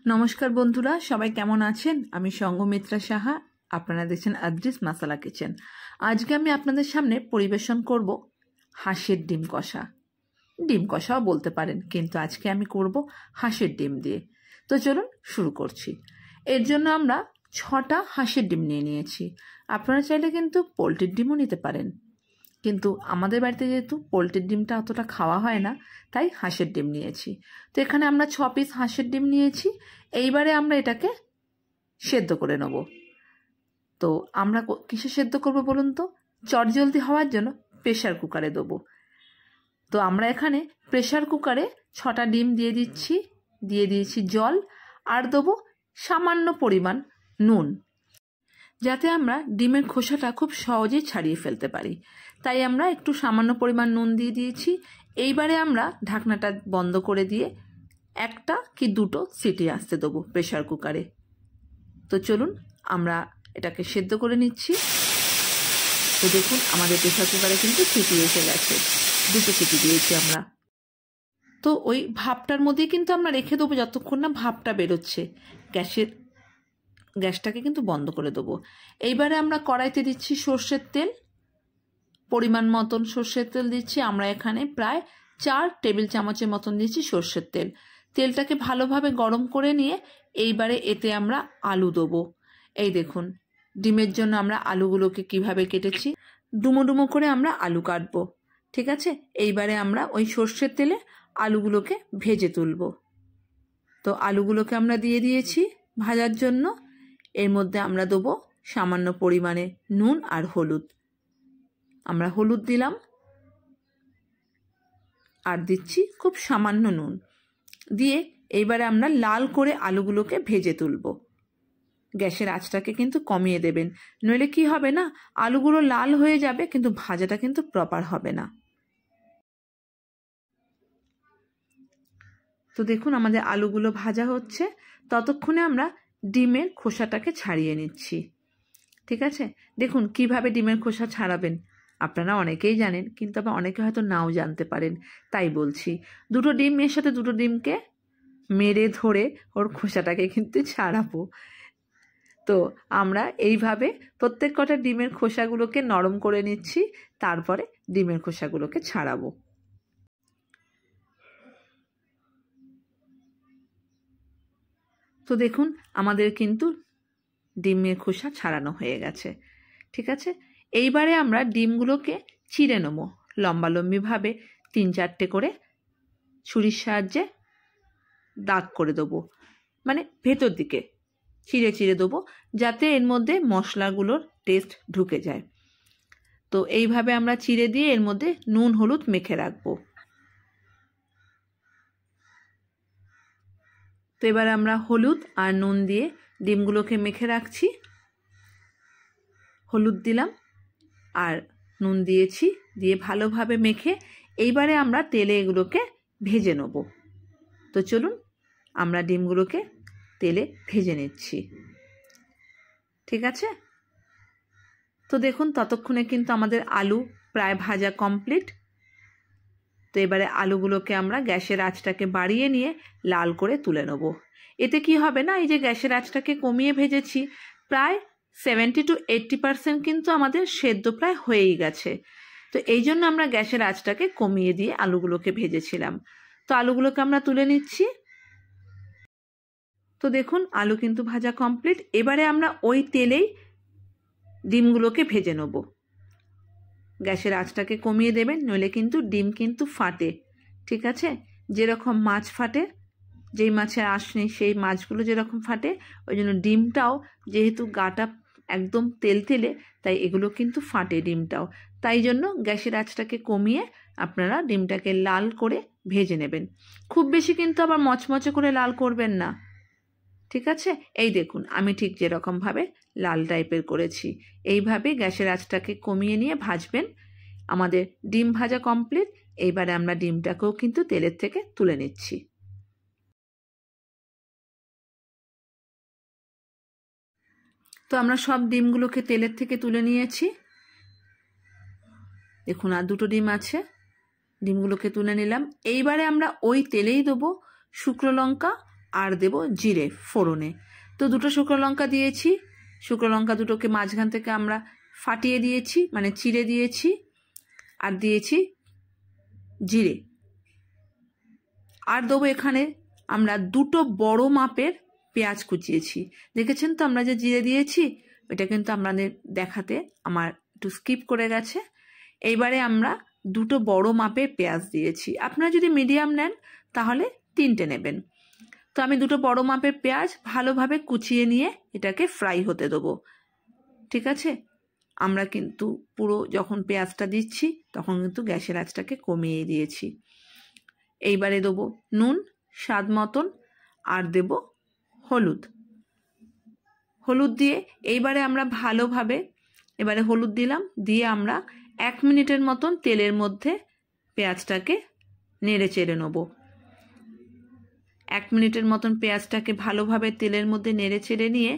নমস্কার বন্ধুরা, সবাই কেমন আছেন? আমি সঙ্গমিত্রা সাহা, আপনারা দেখছেন আদ্রিস মাসালা কিচেন। আজকে আমি আপনাদের সামনে পরিবেশন করব হাঁসের ডিম কষা। ডিম কষাও বলতে পারেন, কিন্তু আজকে আমি করব হাঁসের ডিম দিয়ে। তো চলুন শুরু করছি। এর জন্য আমরা 6টা হাঁসের ডিম নিয়ে নিয়েছি। আপনারা চাইলে কিন্তু পোলট্রির ডিমও নিতে পারেন, কিন্তু আমাদের বাড়িতে যেহেতু পোলট্রির ডিমটা অতটা খাওয়া হয় না, তাই হাঁসের ডিম নিয়েছি। তো এখানে আমরা 6 পিস হাঁসের ডিম নিয়েছি। এইবারে আমরা এটাকে সেদ্ধ করে নেব। তো আমরা কিসে সেদ্ধ করব বলুন তো? চটজলদি হওয়ার জন্য প্রেশার কুকারে দেবো। তো আমরা এখানে প্রেশার কুকারে 6টা ডিম দিয়ে দিয়েছি জল, আর দেবো সামান্য পরিমাণ নুন, যাতে আমরা ডিমের খোসাটা খুব সহজেই ছাড়িয়ে ফেলতে পারি। তাই আমরা একটু সামান্য পরিমাণ নুন দিয়ে দিয়েছি। এইবারে আমরা ঢাকনাটা বন্ধ করে দিয়ে 1টা কি 2টো সিটি আসতে দেবো প্রেশার কুকারে। তো চলুন আমরা এটাকে সেদ্ধ করে নিচ্ছি। তো দেখুন আমাদের প্রেশার কুকারে কিন্তু সিটি এসে গেছে, 2টো সিটি দিয়েছি আমরা। তো ওই ভাপটার মধ্যেই কিন্তু আমরা রেখে দেবো যতক্ষণ না ভাপটা বেরোচ্ছে। গ্যাসটাকে কিন্তু বন্ধ করে দেবো। এইবারে আমরা কড়াইতে দিচ্ছি সর্ষের তেল, পরিমাণ মতন সর্ষের তেল দিচ্ছি। আমরা এখানে প্রায় 4 টেবিল চামচের মতন দিচ্ছি সর্ষের তেল। তেলটাকে ভালোভাবে গরম করে নিয়ে এইবারে এতে আমরা আলু দেবো। এই দেখুন ডিমের জন্য আমরা আলুগুলোকে কিভাবে কেটেছি, ডুমো ডুমো করে আমরা আলু কাটবো। ঠিক আছে, এইবারে আমরা ওই সর্ষের তেলে আলুগুলোকে ভেজে তুলব। তো আলুগুলোকে আমরা দিয়ে দিয়েছি ভাজার জন্য। এর মধ্যে আমরা দেবো সামান্য পরিমাণে নুন আর হলুদ। আমরা হলুদ দিলাম, আর দিচ্ছি খুব সামান্য নুন দিয়ে এইবারে আমরা লাল করে আলুগুলোকে ভেজে তুলব। গ্যাসের আঁচটাকে কিন্তু কমিয়ে দেবেন, নইলে কি হবে না, আলুগুলো লাল হয়ে যাবে কিন্তু ভাজাটা কিন্তু প্রপার হবে না। তো দেখুন আমাদের আলুগুলো ভাজা হচ্ছে, ততক্ষণে আমরা ডিমের খোসাটাকে ছাড়িয়ে নিচ্ছি। ঠিক আছে, দেখুন কিভাবে ডিমের খোসা ছাড়াবেন আপনারা অনেকেই জানেন, কিন্তু আবার অনেকে হয়তো নাও জানতে পারেন, তাই বলছি। 2টো ডিম এর সাথে 2টো ডিমকে মেরে ধরে ওর খোসাটাকে কিন্তু ছাড়াবো। তো আমরা এইভাবে প্রত্যেক কটা ডিমের খোসাগুলোকে নরম করে নিচ্ছি, তারপরে ডিমের খোসাগুলোকে ছাড়াবো। তো দেখুন আমাদের কিন্তু ডিমের খোসা ছাড়ানো হয়ে গেছে। ঠিক আছে, এইবারে আমরা ডিমগুলোকে চিড়ে নেব লম্বালম্বিভাবে, 3-4টে করে ছুরির সাহায্যে দাগ করে দেবো, মানে ভেতর দিকে চিড়ে চিড়ে দেবো, যাতে এর মধ্যে মশলাগুলোর টেস্ট ঢুকে যায়। তো এইভাবে আমরা চিড়ে দিয়ে এর মধ্যে নুন হলুদ মেখে রাখবো। তো এবার আমরা হলুদ আর নুন দিয়ে ডিমগুলোকে মেখে রাখছি। হলুদ দিলাম আর নুন দিয়েছি, দিয়ে ভালোভাবে মেখে এইবারে আমরা তেলে এগুলোকে ভেজে নেব। তো চলুন আমরা ডিমগুলোকে তেলে ভেজে নিচ্ছি। ঠিক আছে, তো দেখুন ততক্ষণে কিন্তু আমাদের আলু প্রায় ভাজা কমপ্লিট। তো এবারে আলুগুলোকে আমরা গ্যাসের আঁচটাকে বাড়িয়ে নিয়ে লাল করে তুলে নেব। এতে কি হবে না, এই যে গ্যাসের আঁচটাকে কমিয়ে ভেজেছি, প্রায় 70 to 80% কিন্তু আমাদের সেদ্ধ প্রায় হয়েই গেছে। তো এই জন্য আমরা গ্যাসের আঁচটাকে কমিয়ে দিয়ে আলুগুলোকে ভেজেছিলাম। তো আলুগুলোকে আমরা তুলে নিচ্ছি। তো দেখুন আলু কিন্তু ভাজা কমপ্লিট। এবারে আমরা ওই তেলেই ডিমগুলোকে ভেজে নেব। গ্যাসের আঁচটাকে কমিয়ে দেবেন, নইলে কিন্তু ডিম কিন্তু ফাটে। ঠিক আছে, যেরকম মাছ ফাটে, যেই মাছের আঁশ নেই সেই মাছগুলো যেরকম ফাটে, ওই জন্য ডিমটাও যেহেতু গাটা একদম তেলতেলে, তাই এগুলো কিন্তু ফাটে ডিমটাও। তাই জন্য গ্যাসের আঁচটাকে কমিয়ে আপনারা ডিমটাকে লাল করে ভেজে নেবেন। খুব বেশি কিন্তু আবার মচমচে করে লাল করবেন না। ঠিক আছে, এই দেখুন আমি ঠিক যেরকমভাবে লাল টাইপের করেছি, এইভাবে গ্যাসের আঁচটাকে কমিয়ে নিয়ে ভাজবেন। আমাদের ডিম ভাজা কমপ্লিট। এইবারে আমরা ডিমটাকেও কিন্তু তেলের থেকে তুলে নিচ্ছি। তো আমরা সব ডিমগুলোকে তেলের থেকে তুলে নিয়েছি। দেখুন আর 2টো ডিম আছে, ডিমগুলোকে তুলে নিলাম। এইবারে আমরা ওই তেলেই দেবো শুকনো লঙ্কা আর দেব জিরে ফোড়নে। তো দুটো শুকনো লঙ্কা দিয়েছি, শুকনো লঙ্কা দুটোকে মাঝখান থেকে আমরা ফাটিয়ে দিয়েছি, মানে চিড়ে দিয়েছি, আর দিয়েছি জিরে। আর দেবো এখানে আমরা দুটো বড় মাপের পেঁয়াজ কুচিয়েছি। দেখেছেন তো আমরা যে জিরে দিয়েছি, এটা কিন্তু আপনাদের দেখাতে আমার একটু স্কিপ করে গেছে। এইবারে আমরা দুটো বড় মাপের পেঁয়াজ দিয়েছি। আপনারা যদি মিডিয়াম নেন তাহলে 3টে নেবেন। তো আমি দুটো বড় মাপের পেঁয়াজ ভালোভাবে কুচিয়ে নিয়ে এটাকে ফ্রাই হতে দেবো। ঠিক আছে, আমরা কিন্তু পুরো যখন পেঁয়াজটা দিচ্ছি তখন কিন্তু গ্যাসের আঁচটাকে কমিয়ে দিয়েছি। এইবারে দেবো নুন স্বাদ মতন, আর দেব হলুদ। হলুদ দিয়ে এইবারে আমরা ভালোভাবে, এবারে হলুদ দিলাম, দিয়ে আমরা 1 মিনিটের মতন তেলের মধ্যে পেঁয়াজটাকে নেড়ে চেড়ে নেব। 1 মিনিটের মতন পেঁয়াজটাকে ভালোভাবে তেলের মধ্যে নেড়ে চেড়ে নিয়ে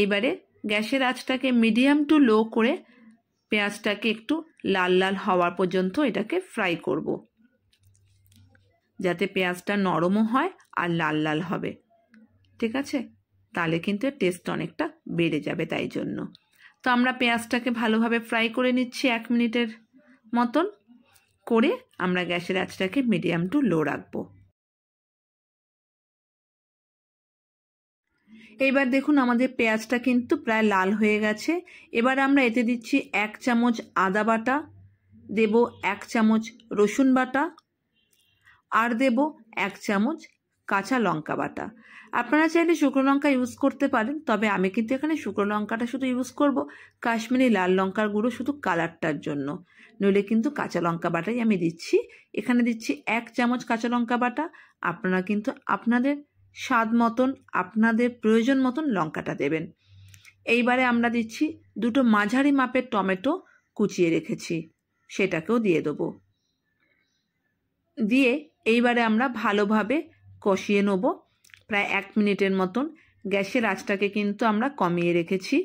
এইবারে গ্যাসের আঁচটাকে মিডিয়াম টু লো করে পেঁয়াজটাকে একটু লাল লাল হওয়ার পর্যন্ত এটাকে ফ্রাই করব, যাতে পেঁয়াজটা নরমও হয় আর লাল লাল হবে। ঠিক আছে, তাহলে কিন্তু টেস্ট অনেকটা বেড়ে যাবে, তাই জন্য। তো আমরা পেঁয়াজটাকে ভালোভাবে ফ্রাই করে নিচ্ছি 1 মিনিটের মতন করে। আমরা গ্যাসের আঁচটাকে মিডিয়াম টু লো রাখবো। এইবার দেখুন আমাদের পেঁয়াজটা কিন্তু প্রায় লাল হয়ে গেছে। এবার আমরা এতে দিচ্ছি 1 চামচ আদা বাটা, দেব 1 চামচ রসুন বাটা, আর দেব 1 চামচ কাঁচা লঙ্কা বাটা। আপনারা চাইলে শুকনো লঙ্কা ইউজ করতে পারেন, তবে আমি কিন্তু এখানে শুকনো লঙ্কাটা শুধু ইউজ করব কাশ্মীরি লাল লঙ্কার গুঁড়ো শুধু কালারটার জন্য, নইলে কিন্তু কাঁচা লঙ্কা বাটাই আমি দিচ্ছি। এখানে দিচ্ছি 1 চামচ কাঁচা লঙ্কা বাটা। আপনারা কিন্তু আপনাদের স্বাদ মতন, আপনাদের প্রয়োজন মতন লঙ্কাটা দেবেন। এইবারে আমরা দিচ্ছি দুটো মাঝারি মাপের টমেটো কুচিয়ে রেখেছি, সেটাকেও দিয়ে দেবো। দিয়ে এইবারে আমরা ভালোভাবে কষিয়ে নেব প্রায় 1 মিনিটের মতন। গ্যাসের আঁচটাকে কিন্তু আমরা কমিয়ে রেখেছি।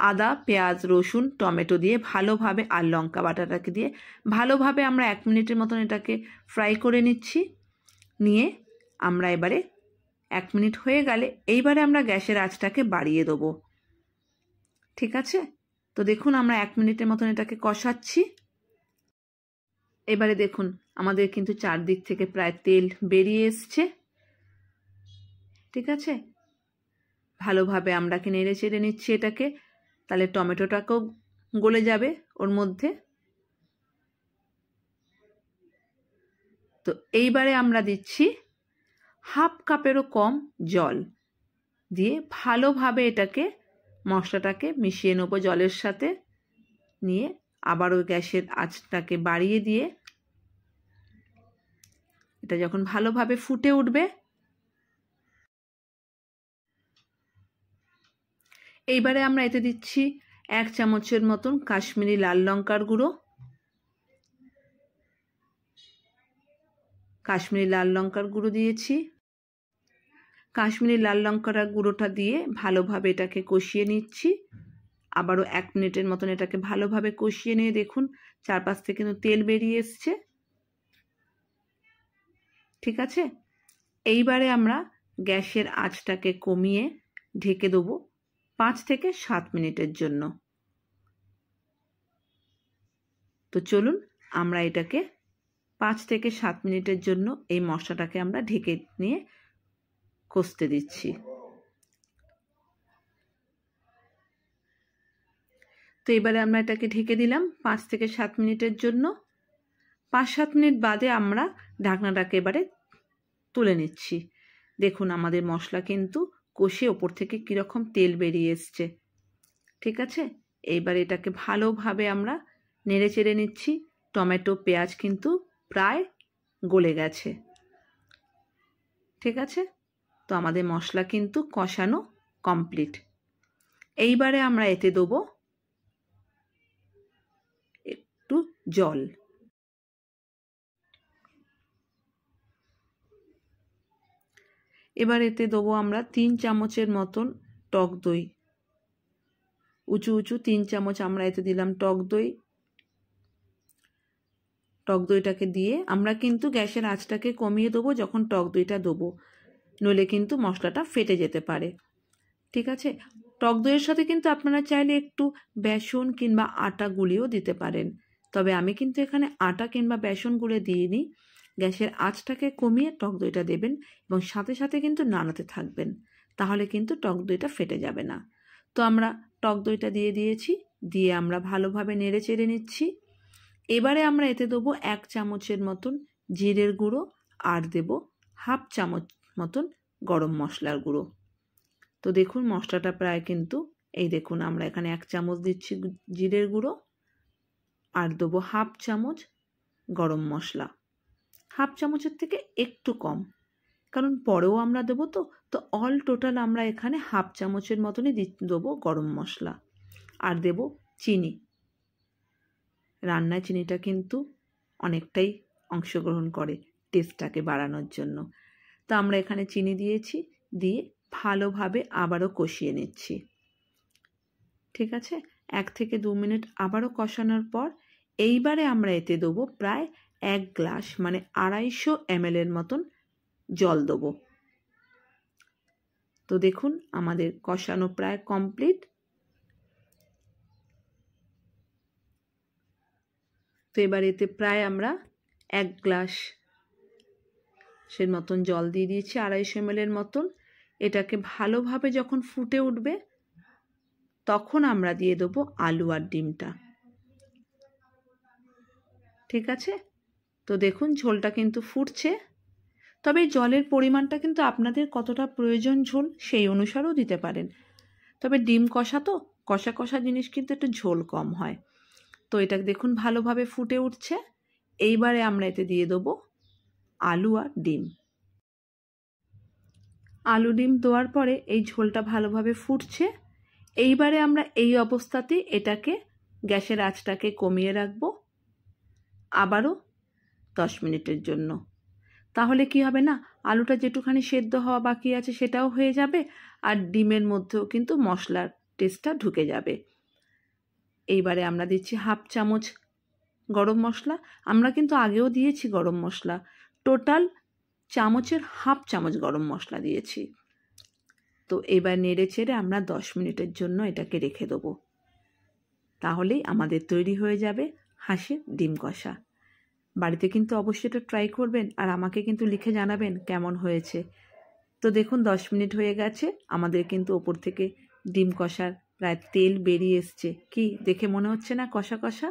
আদা পেঁয়াজ রসুন টমেটো দিয়ে ভালোভাবে, আর লঙ্কা বাটাটাকে দিয়ে ভালোভাবে আমরা 1 মিনিটের মতন এটাকে ফ্রাই করে নিচ্ছি। নিয়ে আমরা এবারে 1 মিনিট হয়ে গেলে এইবারে আমরা গ্যাসের আঁচটাকে বাড়িয়ে দেবো। ঠিক আছে, তো দেখুন আমরা 1 মিনিটের মতন এটাকে কষাচ্ছি। এবারে দেখুন আমাদের কিন্তু চারদিক থেকে প্রায় তেল বেরিয়ে এসছে। ঠিক আছে, ভালোভাবে আমরা নেড়ে চেড়ে নিচ্ছি এটাকে, তাহলে টমেটোটাকেও গলে যাবে ওর মধ্যে। তো এইবারে আমরা দিচ্ছি 1/2 কাপেরও কম জল, দিয়ে ভালোভাবে এটাকে মশলাটাকে মিশিয়ে নেবো জলের সাথে। নিয়ে আবারও গ্যাসের আঁচটাকে বাড়িয়ে দিয়ে এটা যখন ভালোভাবে ফুটে উঠবে, এইবারে আমরা এতে দিচ্ছি 1 চামচের মতন কাশ্মীরি লাল লঙ্কার গুঁড়ো। কাশ্মীরি লাল লঙ্কার গুঁড়ো দিয়েছি। কাশ্মীরি লাল লঙ্কার গুঁড়োটা দিয়ে ভালোভাবে এটাকে কষিয়ে নিচ্ছি। আবারও 1 মিনিটের মতন এটাকে ভালোভাবে কষিয়ে নিয়ে দেখুন চারপাশ থেকে কিন্তু তেল বেরিয়ে এসছে। ঠিক আছে, এইবারে আমরা গ্যাসের আঁচটাকে কমিয়ে ঢেকে দেবো 5 থেকে 7 মিনিটের জন্য। তো চলুন আমরা এটাকে 5 থেকে 7 মিনিটের জন্য এই মশলাটাকে আমরা ঢেকে নিয়ে কষতে দিচ্ছি। তো এবারে আমরা এটাকে ঢেকে দিলাম 5 থেকে 7 মিনিটের জন্য। 5-7 মিনিট বাদে আমরা ঢাকনাটাকে এবারে তুলে নিচ্ছি। দেখুন আমাদের মশলা কিন্তু কষে ওপর থেকে কীরকম তেল বেরিয়ে এসছে। ঠিক আছে, এইবার এটাকে ভালোভাবে আমরা নেড়ে চেড়ে নিচ্ছি। টমেটো পেঁয়াজ কিন্তু প্রায় গলে গেছে। ঠিক আছে, তো আমাদের মশলা কিন্তু কষানো কমপ্লিট। এইবারে আমরা এতে দেবো একটু জল। এবার এতে দেবো আমরা 3 চামচের মতন টক দই। উঁচু উঁচু 3 চামচ আমরা এতে দিলাম টক দই। টক দইটাকে দিয়ে আমরা কিন্তু গ্যাসের আঁচটাকে কমিয়ে দেবো যখন টক দইটা দেবো। নইলে কিন্তু মশলাটা ফেটে যেতে পারে। ঠিক আছে, টক দইয়ের সাথে কিন্তু আপনারা চাইলে একটু বেসন কিংবা আটা গুলিও দিতে পারেন, তবে আমি কিন্তু এখানে আটা কিংবা বেসন গুলে দিইনি। গ্যাসের আঁচটাকে কমিয়ে টক দইটা দেবেন এবং সাথে সাথে কিন্তু নাড়াতে থাকবেন, তাহলে কিন্তু টক দইটা ফেটে যাবে না। তো আমরা টক দইটা দিয়ে দিয়েছি, দিয়ে আমরা ভালোভাবে নেড়ে চেড়ে নিচ্ছি। এবারে আমরা এতে দেবো 1 চামচের মতন জিরের গুঁড়ো আর দেব 1/2 চামচ মতন গরম মশলার গুঁড়ো। তো দেখুন মশলাটা প্রায় কিন্তু এই দেখুন আমরা এখানে 1 চামচ দিচ্ছি জিরের গুঁড়ো আর দেবো 1/2 চামচ গরম মশলা, 1/2 চামচের থেকে একটু কম, কারণ পরেও আমরা দেবো। তো অল টোটাল আমরা এখানে 1/2 চামচের মতনই দেবো গরম মশলা আর দেব চিনি। রান্নায় চিনিটা কিন্তু অনেকটাই অংশগ্রহণ করে টেস্টটাকে বাড়ানোর জন্য। তো আমরা এখানে চিনি দিয়েছি, দিয়ে ভালোভাবে আবারও কষিয়ে নিচ্ছি। ঠিক আছে, 1 থেকে 2 মিনিট আবারও কষানোর পর এইবারে আমরা এতে দেবো প্রায় 1 গ্লাস মানে 250 ml এর মতন জল দেবো। তো দেখুন আমাদের কষানো প্রায় কমপ্লিট। তো এবার এতে প্রায় আমরা 1 গ্লাস সে মতন জল দিয়ে দিয়েছি, 250 ml এর মতন। এটাকে ভালোভাবে যখন ফুটে উঠবে তখন আমরা দিয়ে দেবো আলু আর ডিমটা। ঠিক আছে, তো দেখুন ঝোলটা কিন্তু ফুটছে, তবে জলের পরিমাণটা কিন্তু আপনাদের কতটা প্রয়োজন ঝোল সেই অনুসারেও দিতে পারেন। তবে ডিম কষা তো কষা কষা জিনিস কিন্তু একটু ঝোল কম হয়। তো এটা দেখুন ভালোভাবে ফুটে উঠছে। এইবারে আমরা এতে দিয়ে দেবো আলু আর ডিম। আলু ডিম দেওয়ার পরে এই ঝোলটা ভালোভাবে ফুটছে। এইবারে আমরা এই অবস্থাতে এটাকে গ্যাসের আঁচটাকে কমিয়ে রাখবো আবারও 10 মিনিটের জন্য। তাহলে কি হবে না, আলুটা যেটুখানি সেদ্ধ হওয়া বাকি আছে সেটাও হয়ে যাবে আর ডিমের মধ্যেও কিন্তু মশলার টেস্টটা ঢুকে যাবে। এইবারে আমরা দিচ্ছি 1/2 চামচ গরম মশলা। আমরা কিন্তু আগেও দিয়েছি গরম মশলা, টোটাল চামচের 1/2 চামচ গরম মশলা দিয়েছি। তো এবার নেড়ে চেড়ে আমরা 10 মিনিটের জন্য এটাকে রেখে দেবো, তাহলেই আমাদের তৈরি হয়ে যাবে হাঁসের ডিম কষা। বাড়িতে কিন্তু অবশ্যই এটা ট্রাই করবেন আর আমাকে কিন্তু লিখে জানাবেন কেমন হয়েছে। তো দেখুন 10 মিনিট হয়ে গেছে, আমাদের কিন্তু ওপর থেকে ডিম কষার প্রায় তেল বেরিয়ে এসছে। কি দেখে মনে হচ্ছে না কষা কষা,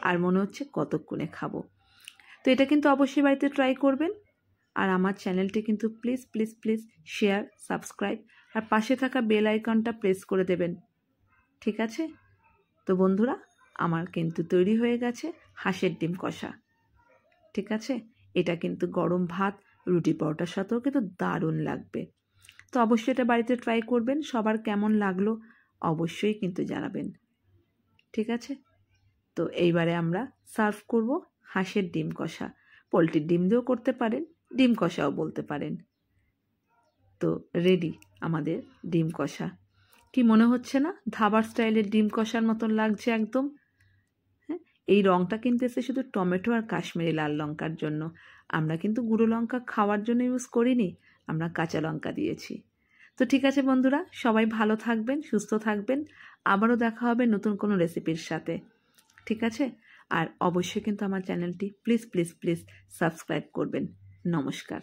আর মনে হচ্ছে কতক্ষণে খাবো। তো এটা কিন্তু অবশ্যই বাড়িতে ট্রাই করবেন আর আমার চ্যানেলটি কিন্তু please please please share, subscribe আর পাশে থাকা বেল আইকনটা প্রেস করে দেবেন। ঠিক আছে, তো বন্ধুরা আমার কিন্তু তৈরি হয়ে গেছে হাঁসের ডিম কষা। ঠিক আছে, এটা কিন্তু গরম ভাত, রুটি, পরোটার সাথেও কিন্তু দারুণ লাগবে। তো অবশ্যই এটা বাড়িতে ট্রাই করবেন, সবার কেমন লাগলো অবশ্যই কিন্তু জানাবেন। ঠিক আছে, তো এইবারে আমরা সার্ভ করব হাঁসের ডিম কষা। পোলট্রির ডিম দিয়েও করতে পারেন, ডিম কষাও বলতে পারেন। তো রেডি আমাদের ডিম কষা। কি মনে হচ্ছে না ধাবার স্টাইলের ডিম কষার মতন লাগছে একদম? হ্যাঁ, এই রঙটা কিন্তু এসে শুধু টমেটো আর কাশ্মীরি লাল লঙ্কার জন্য। আমরা কিন্তু গুঁড়ো লঙ্কা খাওয়ার জন্য ইউজ করিনি, আমরা কাঁচা লঙ্কা দিয়েছি। তো ঠিক আছে বন্ধুরা, সবাই ভালো থাকবেন, সুস্থ থাকবেন। আবারও দেখা হবে নতুন কোনো রেসিপির সাথে। ঠিক আছে, আর অবশ্যই কিন্তু আমার চ্যানেলটি প্লিজ প্লিজ প্লিজ সাবস্ক্রাইব করবেন। নমস্কার।